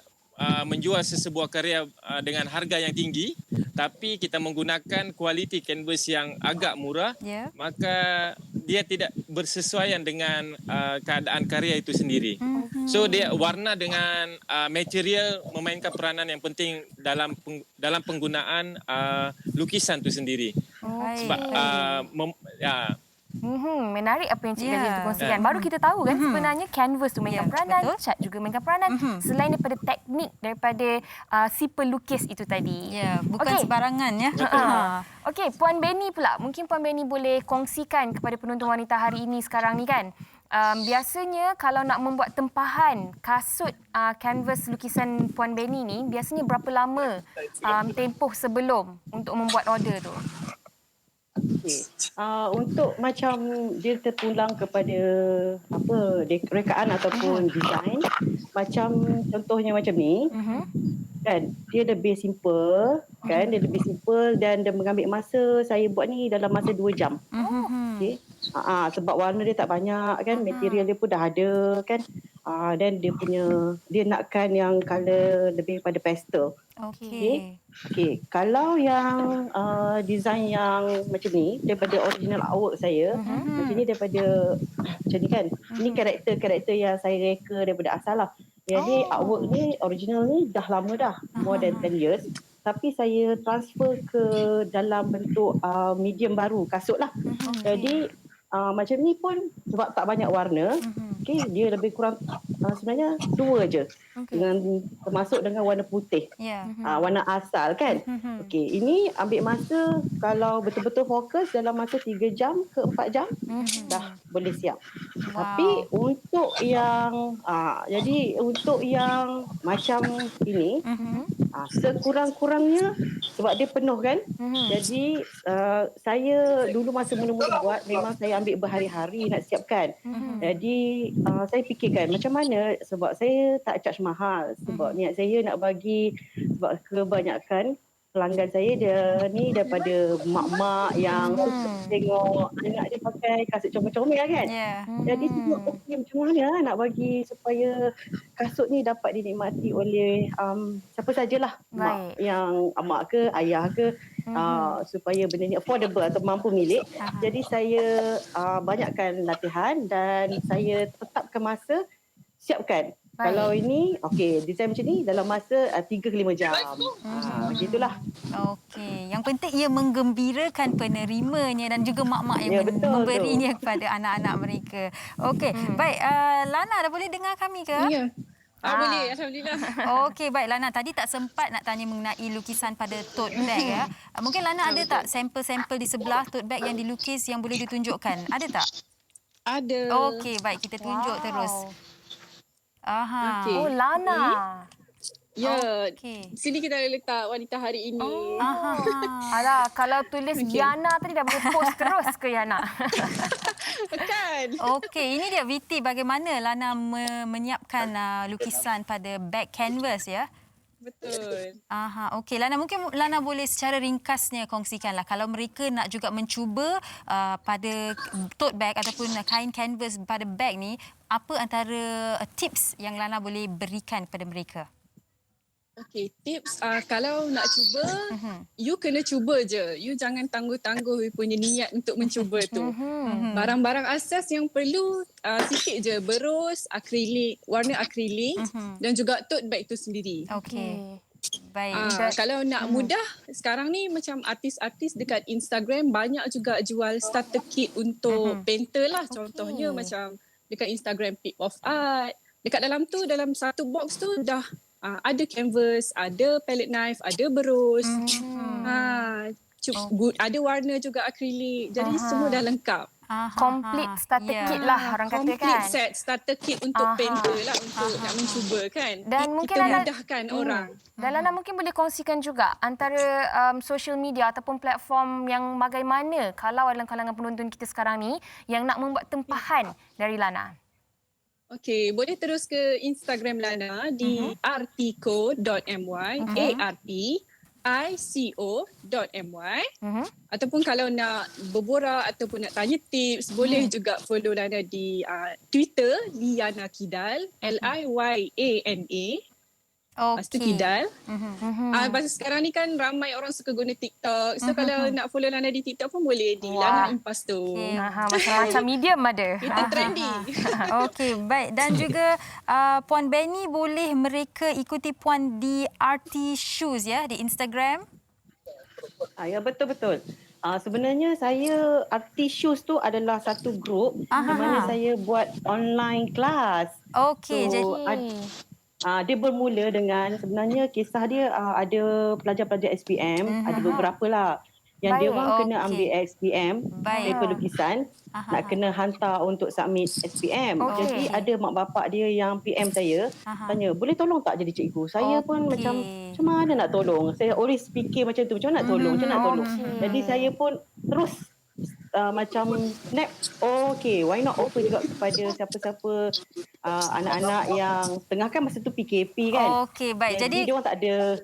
sesebuah karya dengan harga yang tinggi, tapi kita menggunakan kualiti canvas yang agak murah, maka dia tidak bersesuaian dengan keadaan karya itu sendiri. So dia warna dengan material memainkan peranan yang penting dalam penggunaan lukisan itu sendiri. Sebab menarik apa yang Cik Gaji tu kongsikan. Baru kita tahu kan sebenarnya canvas tu mainkan peranan, cat juga mainkan peranan selain daripada teknik daripada si pelukis itu tadi. Ya, bukan sebarangan ya. Okey, Puan Benny pula. Mungkin Puan Benny boleh kongsikan kepada penonton wanita hari ini sekarang ni kan. Biasanya kalau nak membuat tempahan kasut kanvas lukisan Puan Benny ni, biasanya berapa lama tempoh sebelum untuk membuat order tu? Okay. Untuk macam dia terpulang kepada rekaan ataupun design, macam contohnya macam ni, kan dia lebih simple, kan dia lebih simple dan dia mengambil masa saya buat ni dalam masa 2 jam. Okay. Sebab warna dia tak banyak kan, material dia pun dah ada kan, dan dia nakkan yang colour lebih pada pastel. Okay. Kalau yang design yang macam ni daripada original artwork saya, macam ni daripada macam ni kan, ini karakter yang saya reka daripada asal lah. Jadi artwork ni original ni dah lama dah, more than 10 years. Tapi saya transfer ke dalam bentuk medium baru, kasut lah. Jadi macam ni pun sebab tak banyak warna, dia lebih kurang sebenarnya 2 je, termasuk dengan warna putih, warna asal kan. Ini ambil masa kalau betul-betul fokus dalam masa 3 jam ke 4 jam dah boleh siap. Tapi untuk yang untuk yang macam ini, sekurang-kurangnya sebab dia penuh kan, jadi saya dulu masa mula-mula buat memang saya ambil berhari-hari nak siapkan. Jadi saya fikirkan macam mana, sebab saya tak charge mahal, sebab niat saya nak bagi, sebab kebanyakan pelanggan saya dia ni daripada mak-mak yang tengok anak dia pakai kasut comel-comel kan. Jadi tengok macam mana nak bagi supaya kasut ni dapat dinikmati oleh siapa sajalah, mak yang mak ke ayah ke, supaya benda ni affordable atau mampu milik. Jadi saya banyakkan latihan dan saya tetapkan masa, siapkan. Kalau ini, desain macam ni dalam masa 3 ke 5 jam. Begitulah. Yang penting ia menggembirakan penerimanya dan juga mak-mak yang memberinya kepada anak-anak mereka. Baik. Lana, dah boleh dengar kami ke? Ya. Boleh, Alhamdulillah. Baik Lana. Tadi tak sempat nak tanya mengenai lukisan pada tote bag ya. Mungkin Lana ada tak sampel-sampel di sebelah tote bag yang dilukis yang boleh ditunjukkan? Ada tak? Ada. Okey, baik, kita tunjuk terus. Aha. Okey. Oh, Lana. Ya, Okey. sini kita ada letak wanita hari ini. Aha. Alah, kalau tulis Okey. Yana tadi dah boleh post terus ke Yana? Kan? Okey, ini dia VT bagaimana Lana menyiapkan lukisan pada back canvas ya. Betul. Aha, okey. Lana, mungkin Lana boleh secara ringkasnya kongsikanlah kalau mereka nak juga mencuba pada tote bag ataupun kain canvas pada bag ni, apa antara tips yang Lana boleh berikan kepada mereka? Okey, tips kalau nak cuba, you kena cuba je. You jangan tangguh-tangguh you punya niat untuk mencuba tu. Barang-barang asas yang perlu sikit je, berus, akrilik, warna akrilik dan juga tote bag tu sendiri. Okey. Baik. Kalau nak mudah, sekarang ni macam artis-artis dekat Instagram banyak juga jual starter kit untuk painter lah. Contohnya macam dekat Instagram Pick of Art. Dekat dalam tu, dalam satu box tu dah ada canvas, ada palette knife, ada berus. Ada warna juga akrilik. Jadi semua dah lengkap. Complete starter kit lah orang kata kan. Complete set starter kit untuk painter lah, untuk nak mencuba kan. Dan mungkin kita Lana- mudahkan orang. Dan Lana mungkin boleh kongsikan juga antara social media ataupun platform yang bagaimana kalau dalam kalangan penonton kita sekarang ni yang nak membuat tempahan dari Lana. Okey, boleh terus ke Instagram Lana di artico.my, artico.my. Ataupun kalau nak berborak ataupun nak tanya tips, boleh juga follow Lana di Twitter, Liana Kidal, Liana. Lepas tu Kidal. Pasal sekarang ni kan ramai orang suka guna TikTok. So kalau nak follow Lana di TikTok pun boleh di Lana Impasto. Macam-macam medium ada. Kita trendy. Okey, baik. Dan juga Puan Benny, boleh mereka ikuti Puan di RT Shoes ya di Instagram? Ya, betul-betul. Sebenarnya saya RT Shoes tu adalah satu grup di mana saya buat online kelas. Okey, So, jadi dia bermula dengan sebenarnya kisah dia ada pelajar-pelajar SPM, ada beberapa lah yang dia orang kena ambil SPM, paper lukisan, nak kena hantar untuk submit SPM. Jadi ada mak bapak dia yang PM saya, tanya, boleh tolong tak jadi cikgu? Saya pun macam mana nak tolong? Saya always fikir macam tu, macam mana nak tolong, macam mana nak tolong. Jadi saya pun terus macam snap, okay, why not offer juga kepada siapa-siapa anak-anak yang tengah kan masa tu PKP kan. Okey, baik. Jadi dia orang tak ada.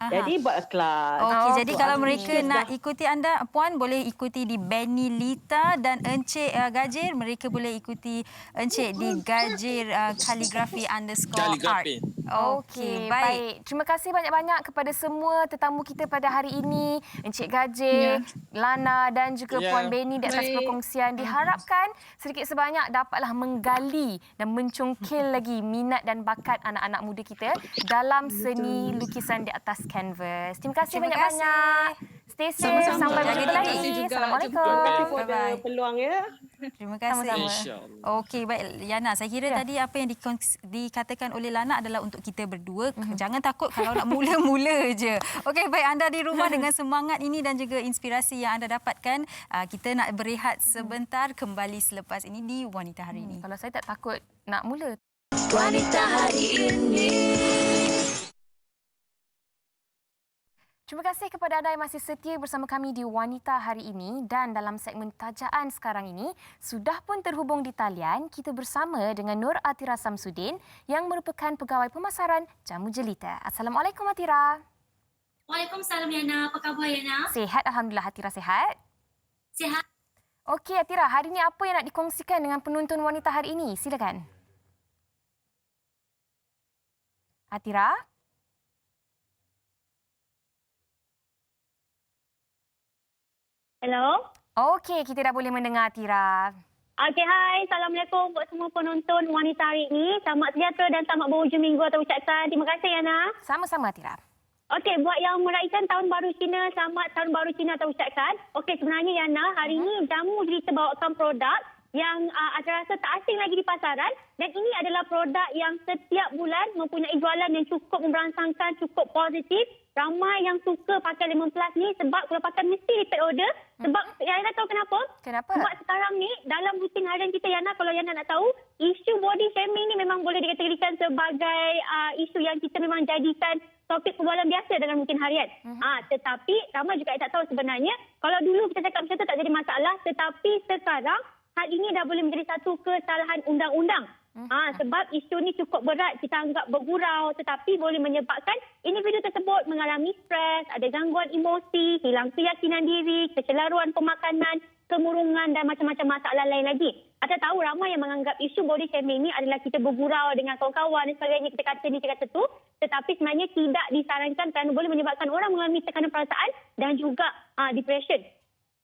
Jadi buat kelas. Okey, jadi So, kalau mereka nak ikuti anda, Puan boleh ikuti di Benny Lita dan Encik Gajir. Mereka boleh ikuti Encik di Gajir Kaligrafi _art. Okey, baik. Terima kasih banyak-banyak kepada semua tetamu kita pada hari ini. Encik Gajir, Lana dan juga Puan Benny di atas perkongsian. Diharapkan sedikit sebanyak dapatlah menggali dan mencongkil lagi minat dan bakat anak-anak muda kita dalam seni lukisan di atas canvas. Terima kasih banyak-banyak. Stay safe. Sampai berjumpa lagi. Assalamualaikum. Terima kasih kepada peluang ya. Terima kasih. Sama-sama. Okey, baik Yana, saya kira tadi apa yang dikatakan oleh Lana adalah untuk kita berdua. Jangan takut kalau nak mula-mula je. Okey, baik, anda di rumah dengan semangat ini dan juga inspirasi yang anda dapatkan, kita nak berehat sebentar, kembali selepas ini di Wanita Hari Ini. Kalau saya tak takut nak mula. Wanita hari ini. Terima kasih kepada anda yang masih setia bersama kami di Wanita Hari Ini, dan dalam segmen tajaan sekarang ini sudah pun terhubung di talian kita bersama dengan Nur Atira Samsudin yang merupakan pegawai pemasaran Jamu Jelita. Assalamualaikum Atira. Waalaikumsalam Yana. Apa khabar Yana? Sihat, alhamdulillah. Atira sihat? Sihat. Okey Atira, hari ini apa yang nak dikongsikan dengan penonton Wanita Hari Ini? Silakan. Atira? Hello. Okey, kita dah boleh mendengar Atira. Okey, hai. Assalamualaikum buat semua penonton Wanita Hari Ini. Selamat sejahtera dan selamat berhujung minggu atau ucapkan. Terima kasih, Yana. Sama-sama Atira. Okey, buat yang meraihkan Tahun Baru Cina, selamat Tahun Baru Cina atau ucapkan. Okey, sebenarnya Yana, hari ini Jamu Jelita bawakan produk yang saya rasa tak asing lagi di pasaran, dan ini adalah produk yang setiap bulan mempunyai jualan yang cukup memberangsangkan, cukup positif. Ramai yang suka pakai Lemon Plus ni sebab kalau pakai mesti repeat order. Sebab Yana tahu kenapa? Kenapa? Sebab sekarang ni dalam rutin harian kita, Yana, kalau Yana nak tahu, isu body shaming ni memang boleh dikategorikan sebagai isu yang kita memang jadikan topik perbualan biasa dalam rutin harian. Tetapi ramai juga yang tak tahu sebenarnya, kalau dulu kita cakap macam tu tak jadi masalah, tetapi sekarang hal ini dah boleh menjadi satu kesalahan undang-undang. Sebab isu ni cukup berat, kita anggap bergurau, tetapi boleh menyebabkan individu tersebut mengalami stres, ada gangguan emosi, hilang keyakinan diri, kecelaruan pemakanan, kemurungan dan macam-macam masalah lain lagi. Anda tahu ramai yang menganggap isu body shaming ni adalah kita bergurau dengan kawan-kawan dan sebagainya, kita kata ni, kita kata tu. Tetapi sebenarnya tidak disarankan kerana boleh menyebabkan orang mengalami tekanan perasaan dan juga depression.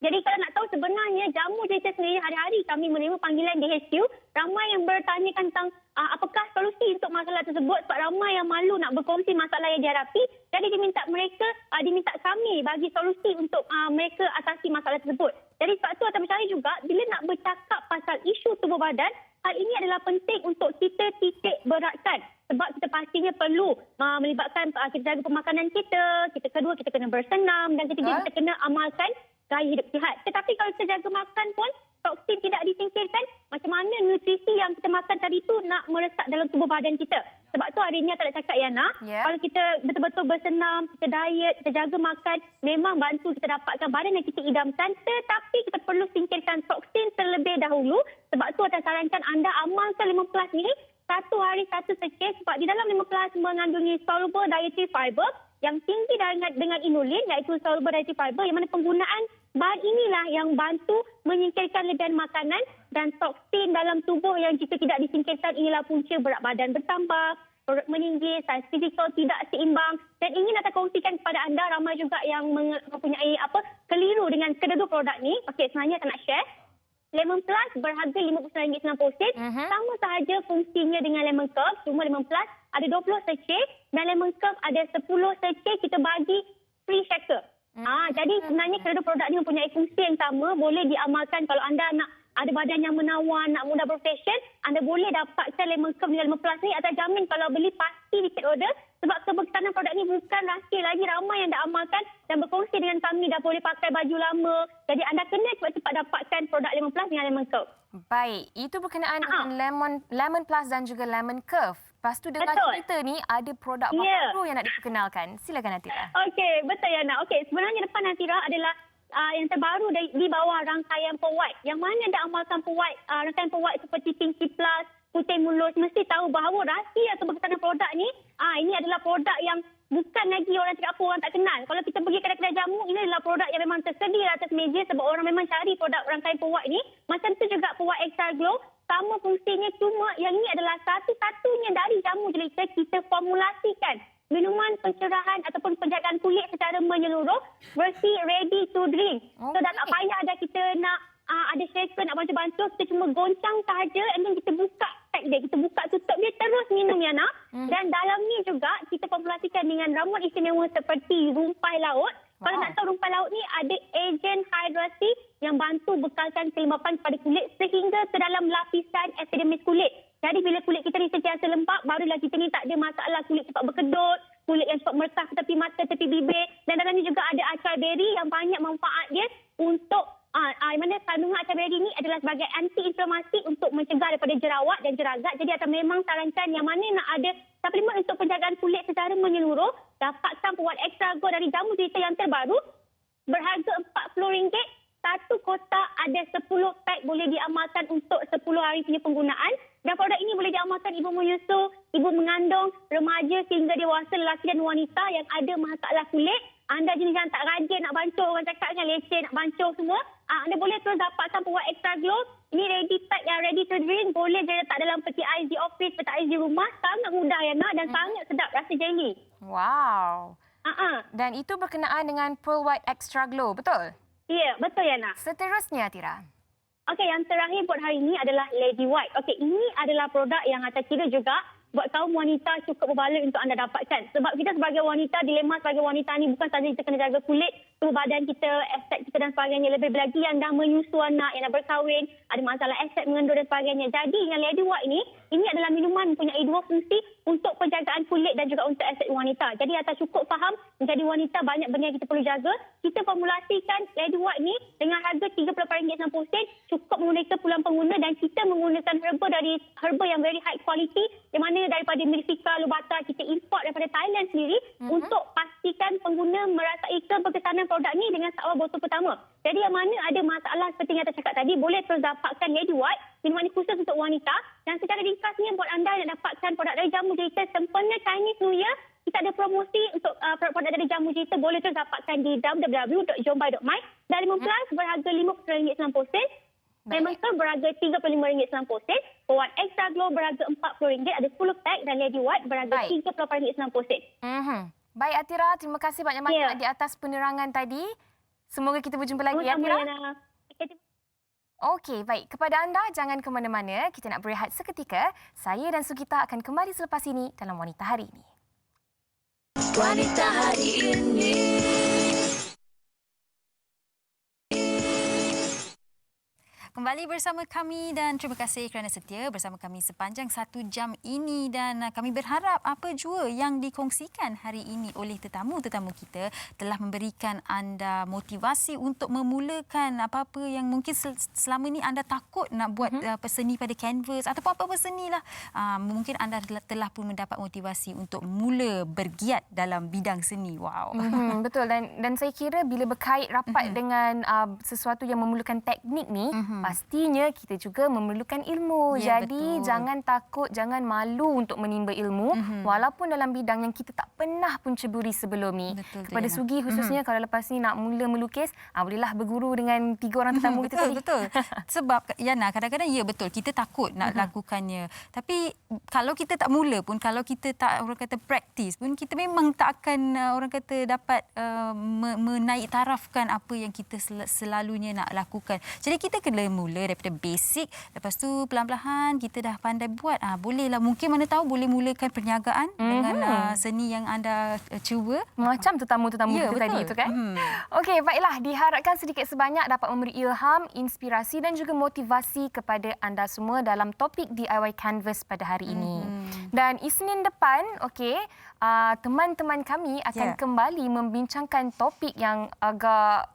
Jadi kalau nak tahu sebenarnya jamu cerita sendiri, hari-hari kami menerima panggilan DHQ, ramai yang bertanya tentang apakah solusi untuk masalah tersebut, sebab ramai yang malu nak berkongsi masalah yang dihadapi. Jadi diminta kami bagi solusi untuk mereka atasi masalah tersebut. Jadi sebab tu Ata percaya juga bila nak bercakap pasal isu tubuh badan, hal ini adalah penting untuk kita titik beratkan. Sebab kita pastinya perlu melibatkan kita jaga pemakanan kita, kedua kita kena bersenam, dan ketiga kita kena amalkan gaya hidup sihat. Tetapi kalau kita jaga makan pun, toksin tidak disingkirkan, macam mana nutrisi yang kita makan tadi tu nak meresap dalam tubuh badan kita. Sebab tu hari ini saya nak cakap, Yana, kalau kita betul-betul bersenam, kita diet, kita jaga makan, memang bantu kita dapatkan badan yang kita idamkan, tetapi kita perlu singkirkan toksin terlebih dahulu. Sebab tu saya sarankan anda amalkan Lemon Plus ni, satu hari satu secik, sebab di dalam Lemon Plus mengandungi soluble dietary fiber yang tinggi dengan inulin, iaitu soluble dietary fiber, yang mana penggunaan bahan inilah yang bantu menyingkirkan lebihan makanan dan toksin dalam tubuh yang jika tidak disingkirkan, inilah punca berat badan bertambah, perut meninggi, saiz fizikal tidak seimbang. Dan ingin saya kongsikan kepada anda, ramai juga yang mempunyai keliru dengan kedua produk ni. Okey, sebenarnya saya nak share. Lemon Plus berharga RM59.90. Sama sahaja fungsinya dengan Lemon Curve. Cuma Lemon Plus ada 20 secik dan Lemon Curve ada 10 secik, kita bagi free shaker. Jadi sebenarnya kedua produk ini mempunyai fungsi yang sama. Boleh diamalkan kalau anda nak ada badan yang menawan, nak mudah berfashion, anda boleh dapatkan Lemon Curve dengan Lemon Plus ni. Atau jamin kalau beli pasti repeat order. Sebab keberkesanan produk ni bukan rahsia lagi, ramai yang dah amalkan dan berkongsi dengan kami, dah boleh pakai baju lama. Jadi anda kena cepat-cepat dapatkan produk Lemon Plus dengan Lemon Curve. Baik, itu berkenaan dengan Lemon Plus dan juga Lemon Curve. Lepas tu dengar cerita ni ada produk baru yang nak diperkenalkan. Silakan Natira. Okey, betul Yana. Okey, sebenarnya depan Natira adalah yang terbaru di bawah rangkaian White. Yang mana dah amalkan White, rangkaian White seperti Pinky Plus, Putih Mulus, mesti tahu bahawa rahsia atau berkesanan produk ni, ini adalah produk yang bukan lagi orang cakap apa, orang tak kenal. Kalau kita pergi kedai-kedai jamu, ini adalah produk yang memang tersedia atas meja sebab orang memang cari produk rangkaian White ni. Macam tu juga White Extra Glow, sama fungsinya, cuma yang ini adalah satu-satunya dari jamu jelita kita formulasikan minuman pencerahan ataupun penjagaan kulit secara menyeluruh, versi ready to drink. So dah tak payah dah kita nak ada shaker nak bantu-bantu, kita cuma goncang sahaja and then kita buka pack dia, kita buka tutup dia, terus minum Yana. Dan dalam ni juga kita formulasikan dengan ramuan istimewa seperti rumpai laut. Kalau nak tahu rumpai laut ni ada ejen hidrasi yang bantu bekalkan kelembapan pada kulit sehingga ke dalam lapisan epidermis kulit. Jadi bila kulit kita ni sentiasa lembap, barulah kita ni tak ada masalah kulit cepat berkedut, kulit yang cepat meresah ke tepi mata, tepi bibir. Dan dalam ni juga ada acai beri yang banyak manfaat dia untuk mana kandungan acai beri ni adalah sebagai anti-inflamasi untuk mencegah daripada jerawat dan jeragat. Jadi atau memang sarankan yang mana nak ada suplemen untuk penjagaan kulit secara menyeluruh, dapatkan White Extra Gold dari jamu cerita yang terbaru berharga RM40. Satu kotak ada 10 pack, boleh diamalkan untuk 10 hari punya penggunaan. Dan produk ini boleh diamalkan ibu menyusu, ibu mengandung, remaja sehingga dewasa, lelaki dan wanita yang ada masalah kulit. Anda jenis yang tak rajin nak bancuh, orang cakap dengan leceh nak bancuh semua, anda boleh terus dapatkan White Extra Glow. Ini ready pack yang ready to drink, boleh dia letak dalam peti ais di office, peti ais di rumah. Sangat mudah ya nak, dan sangat sedap rasa jelly. Wow. Dan itu berkenaan dengan Pearl White Extra Glow, betul? Ya, betul Yana. Seterusnya Tira. Okey, yang terakhir buat hari ini adalah Lady White. Okey, ini adalah produk yang saya kira juga buat kaum wanita cukup berbaloi untuk anda dapatkan. Sebab kita sebagai wanita, dilema sebagai wanita ni bukan sahaja kita kena jaga kulit, tubuh badan kita, aset kita dan sebagainya. Lebih lagi yang dah menyusu anak, yang dah berkahwin, ada masalah aset mengandung dan sebagainya. Jadi yang Lady White ini adalah minuman mempunyai 2 fungsi untuk penjagaan kulit dan juga untuk aset wanita. Jadi atas cukup faham, menjadi wanita banyak benda yang kita perlu jaga. Kita formulasikan Lady White ni dengan harga RM38.90, cukup memiliki puluhan pengguna dan kita menggunakan herba yang very high quality, di mana daripada Mirfika, Lubata kita import daripada Thailand sendiri untuk pastikan pengguna merasai keberkesanan produk ni dengan seawal botol pertama. Jadi yang mana ada masalah seperti yang saya cakap tadi, boleh terus dapatkan Lady White, minuman ini khusus untuk wanita. Dan secara ringkasnya buat anda yang dapatkan produk dari Jamu Cerita sempena Chinese New Year, kita ada promosi untuk produk dari Jamu Cerita, boleh terus dapatkan di www.jombai.my. Dan Lemon Plus berharga RM50.90. Lemon Curl berharga RM35.90. One Extra Glow berharga RM40. Ada 10 pack dan Lady White berharga RM38.90. Baik Atira, terima kasih banyak-banyak di atas penerangan tadi. Semoga kita berjumpa lagi ya Atira. Okey, baik. Kepada anda, jangan ke mana-mana. Kita nak berehat seketika. Saya dan Sukita akan kembali selepas ini dalam Wanita Hari Ini. Wanita Hari Ini. Kembali bersama kami dan terima kasih kerana setia bersama kami sepanjang 1 jam ini dan kami berharap apa jua yang dikongsikan hari ini oleh tetamu-tetamu kita telah memberikan anda motivasi untuk memulakan apa-apa yang mungkin selama ini anda takut nak buat seni pada kanvas ataupun apa-apa seni lah. Mungkin anda telah pun mendapat motivasi untuk mula bergiat dalam bidang seni. Wow. Betul dan saya kira bila berkait rapat dengan sesuatu yang memerlukan teknik ni, pastinya kita juga memerlukan ilmu. Ya, jadi betul. jangan takut, jangan malu untuk menimba ilmu walaupun dalam bidang yang kita tak pernah pun ceburi sebelum ni. Betul, kepada Yana. Sugi khususnya kalau lepas ni nak mula melukis, bolehlah berguru dengan 3 orang tetamu kita tadi. Betul. Sebab Yana, kadang-kadang ya betul kita takut nak lakukannya. Tapi kalau kita tak mula pun, kalau kita tak orang kata praktis pun, kita memang tak akan orang kata dapat menaik tarafkan apa yang kita selalunya nak lakukan. Jadi kita kena mula daripada basic, lepas tu pelan-pelan kita dah pandai buat. Bolehlah, mungkin mana tahu boleh mulakan perniagaan dengan seni yang anda cuba. Macam tetamu-tetamu kita tadi itu kan. Okey, baiklah, diharapkan sedikit sebanyak dapat memberi ilham, inspirasi dan juga motivasi kepada anda semua dalam topik DIY Canvas pada hari ini. Dan Isnin depan, okey, teman-teman kami akan kembali membincangkan topik yang agak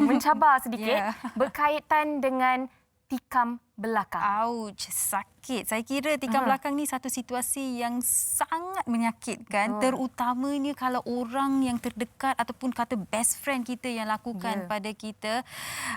mencabar sedikit berkaitan dengan tikam belakang. Ouch, sakit. Saya kira tikam belakang ni satu situasi yang sangat menyakitkan, terutamanya kalau orang yang terdekat ataupun kata best friend kita yang lakukan pada kita.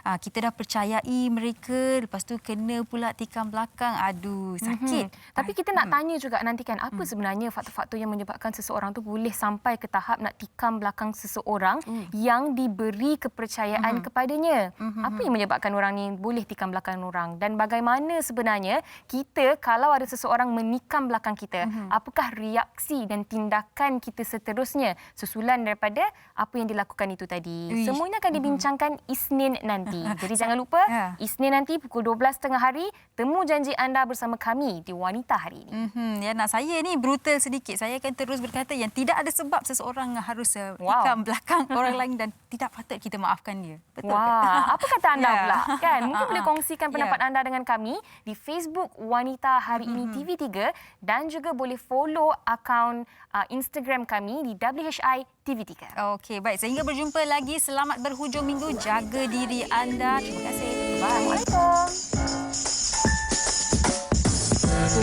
Kita dah percayai mereka, lepas tu kena pula tikam belakang. Aduh, sakit. Tapi kita nak tanya juga nanti kan, apa sebenarnya faktor-faktor yang menyebabkan seseorang tu boleh sampai ke tahap nak tikam belakang seseorang yang diberi kepercayaan kepadanya. Apa yang menyebabkan orang ni boleh tikam belakang orang, dan bagaimana sebenarnya kita kalau ada seseorang menikam belakang kita, apakah reaksi dan tindakan kita seterusnya susulan daripada apa yang dilakukan itu tadi. Semuanya akan dibincangkan Isnin nanti. Jadi jangan lupa Isnin nanti pukul 12.30 hari, temu janji anda bersama kami di Wanita Hari Ini. Ya, nak saya ni brutal sedikit. Saya akan terus berkata yang tidak ada sebab seseorang harus tikam belakang orang lain dan tidak patut kita maafkan dia. Betul ke? Apa kata anda pula? Kan? Mungkin boleh kongsikan pendapat anda dengan kami di Facebook Wanita Hari Ini TV3 dan juga boleh follow akaun Instagram kami di WHI TV3. Okey, baik. Sehingga berjumpa lagi. Selamat berhujung minggu. Jaga diri anda. Terima kasih. Assalamualaikum.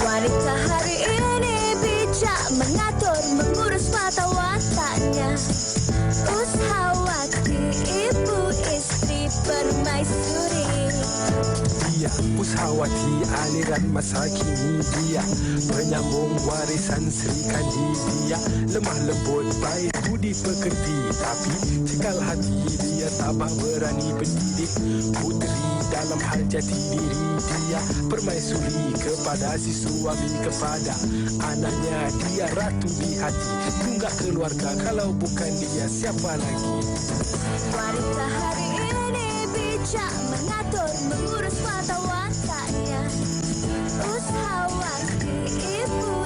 Wanita hari ini bijak mengatur, mengurus mata-watanya. Ushawati, ibu istri permaisuri. Dia Ushawati, aliran masa kini dia penyambung warisan Sri Kandi. Dia lemah lembut, baik budi pekerti, tapi cekal hati dia tabah berani pendidik puteri dalam hal jati diri. Dia permaisuri kepada si suami, kepada anaknya. Dia ratu di hati, tunggak keluarga, kalau bukan dia siapa lagi. Wanita hari ini bijak mengatur, mengurus mata-watanya. Ushawati, ibu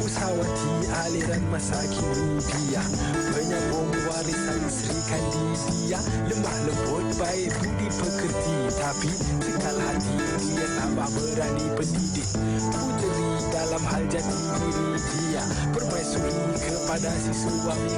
Pusawati aliran masa kini dia, penyambung warisan Sri Kandi dia. Lemah lembut baik budi pekerti, tapi sekal hati dia tambah berani pendidik. Pujeri dalam hal jati diri dia, permaisuri kepada si suami